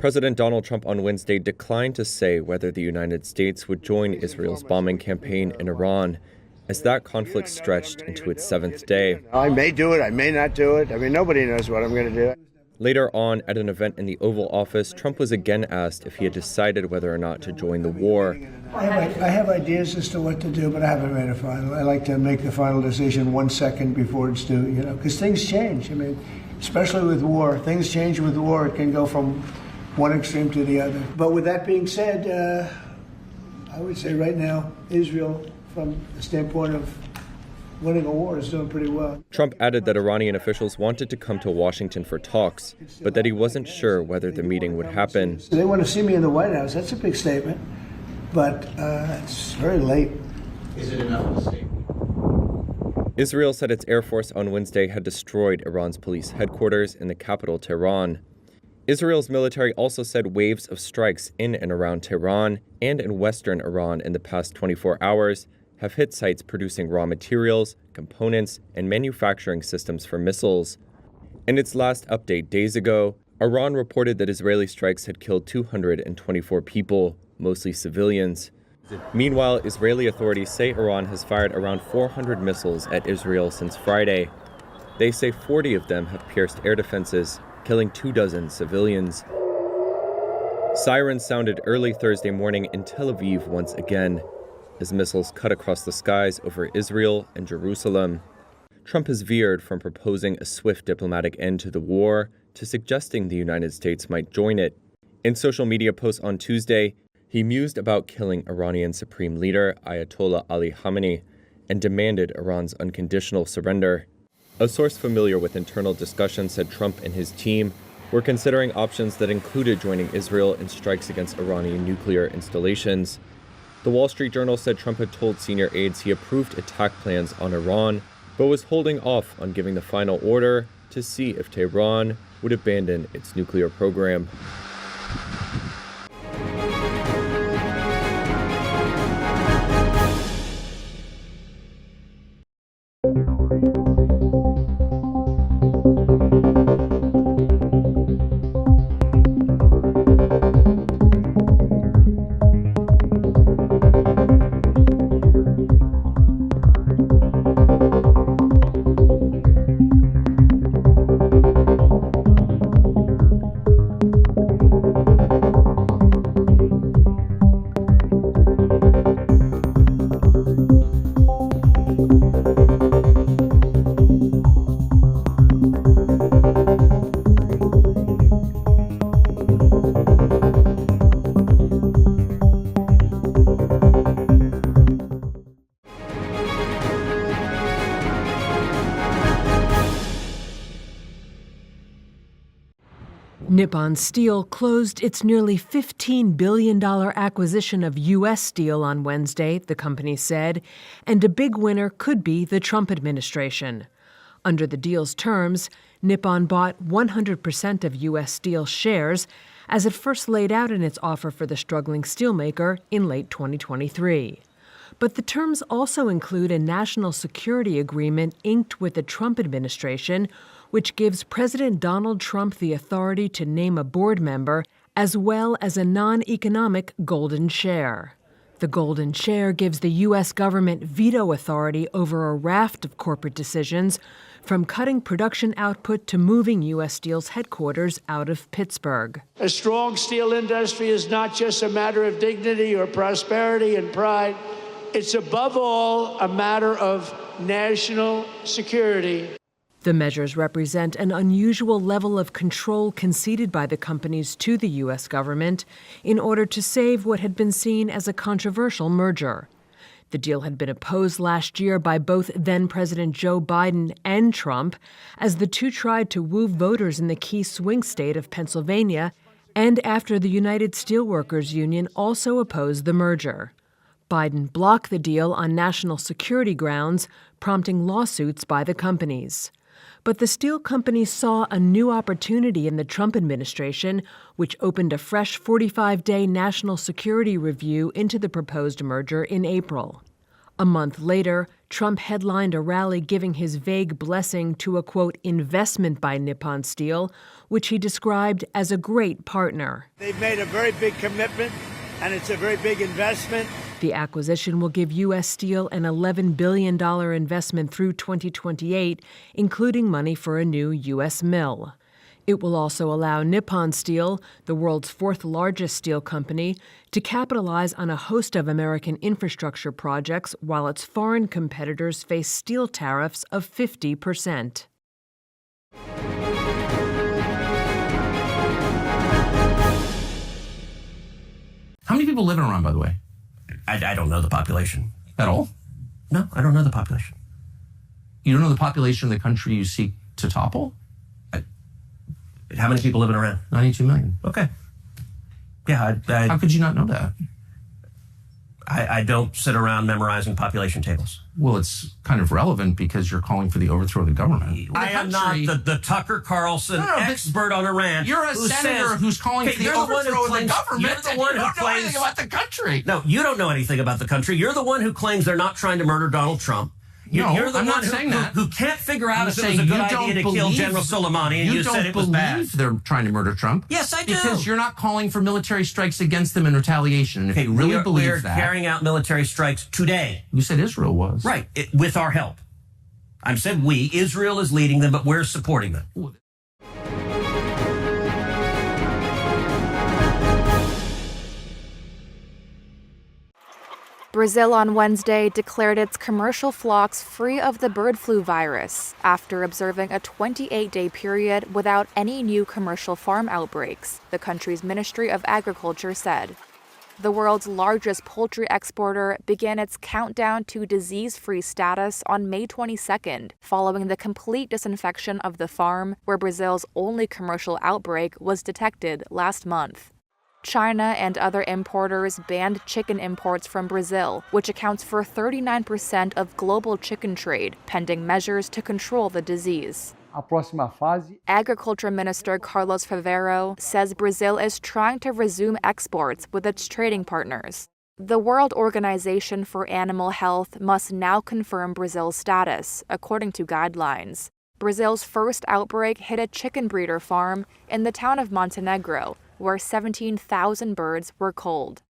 President Donald Trump on Wednesday declined to say whether the United States would join Israel's bombing campaign in Iran, as that conflict stretched into its seventh day. I may do it, I may not do it. I mean, nobody knows what I'm going to do. Later on, at an event in the Oval Office, Trump was again asked if he had decided whether or not to join the war. I have ideas as to what to do, but I haven't made a final. I like to make the final decision 1 second before it's due, because things change. I mean, especially with war. Things change with war. It can go from one extreme to the other. But with that being said, I would say right now, Israel, from the standpoint of winning a war, is doing pretty well. Trump added that Iranian officials wanted to come to Washington for talks, but that he wasn't sure whether the meeting would happen. They want to see me in the White House. That's a big statement, but it's very late. Is it enough of a statement? Israel said its Air Force on Wednesday had destroyed Iran's police headquarters in the capital, Tehran. Israel's military also said waves of strikes in and around Tehran and in western Iran in the past 24 hours have hit sites producing raw materials, components, and manufacturing systems for missiles. In its last update days ago, Iran reported that Israeli strikes had killed 224 people, mostly civilians. Meanwhile, Israeli authorities say Iran has fired around 400 missiles at Israel since Friday. They say 40 of them have pierced air defenses, killing 24 civilians. Sirens sounded early Thursday morning in Tel Aviv once again, as missiles cut across the skies over Israel and Jerusalem. Trump has veered from proposing a swift diplomatic end to the war to suggesting the United States might join it. In social media posts on Tuesday, he mused about killing Iranian Supreme Leader Ayatollah Ali Khamenei and demanded Iran's unconditional surrender. A source familiar with internal discussions said Trump and his team were considering options that included joining Israel in strikes against Iranian nuclear installations. The Wall Street Journal said Trump had told senior aides he approved attack plans on Iran, but was holding off on giving the final order to see if Tehran would abandon its nuclear program. Nippon Steel closed its nearly $15 billion acquisition of U.S. Steel on Wednesday, the company said, and a big winner could be the Trump administration. Under the deal's terms, Nippon bought 100% of U.S. Steel shares as it first laid out in its offer for the struggling steelmaker in late 2023. But the terms also include a national security agreement inked with the Trump administration, which gives President Donald Trump the authority to name a board member, as well as a non-economic golden share. The golden share gives the U.S. government veto authority over a raft of corporate decisions, from cutting production output to moving U.S. Steel's headquarters out of Pittsburgh. A strong steel industry is not just a matter of dignity or prosperity and pride. It's above all a matter of national security. The measures represent an unusual level of control conceded by the companies to the U.S. government in order to save what had been seen as a controversial merger. The deal had been opposed last year by both then-President Joe Biden and Trump, as the two tried to woo voters in the key swing state of Pennsylvania, and after the United Steelworkers Union also opposed the merger. Biden blocked the deal on national security grounds, prompting lawsuits by the companies. But the steel companies saw a new opportunity in the Trump administration, which opened a fresh 45-day national security review into the proposed merger in April. A month later, Trump headlined a rally giving his vague blessing to a, quote, investment by Nippon Steel, which he described as a great partner. They've made a very big commitment, and it's a very big investment. The acquisition will give U.S. Steel an $11 billion investment through 2028, including money for a new U.S. mill. It will also allow Nippon Steel, the world's fourth largest steel company, to capitalize on a host of American infrastructure projects while its foreign competitors face steel tariffs of 50%. How many people live in Iran, by the way? I don't know the population. At all? No, I don't know the population. You don't know the population of the country you seek to topple? How many people live in Iran? 92 million. Okay. Yeah, How could you not know that? I don't sit around memorizing population tables. Well, it's kind of relevant because you're calling for the overthrow of the government. I am not the Tucker Carlson expert on Iran. You're a senator who's calling for the overthrow of the government. You're the one who don't know anything about the country. No, you don't know anything about the country. You're the one who claims they're not trying to murder Donald Trump. You're the I'm one not saying that. who can't figure out if it was a saying good idea to kill General Soleimani, and you said it was bad. You don't believe they're trying to murder Trump. Yes, I do. Because you're not calling for military strikes against them in retaliation. And if you really believe we're that... carrying out military strikes today. You said Israel was. Right, with our help. I said we. Israel is leading them, but we're supporting them. Brazil on Wednesday declared its commercial flocks free of the bird flu virus after observing a 28-day period without any new commercial farm outbreaks, the country's Ministry of Agriculture said. The world's largest poultry exporter began its countdown to disease-free status on May 22nd, following the complete disinfection of the farm where Brazil's only commercial outbreak was detected last month. China and other importers banned chicken imports from Brazil, which accounts for 39% of global chicken trade, pending measures to control the disease. Agriculture Minister Carlos Favero says Brazil is trying to resume exports with its trading partners. The World Organization for Animal Health must now confirm Brazil's status, according to guidelines. Brazil's first outbreak hit a chicken breeder farm in the town of Montenegro, where 17,000 birds were culled.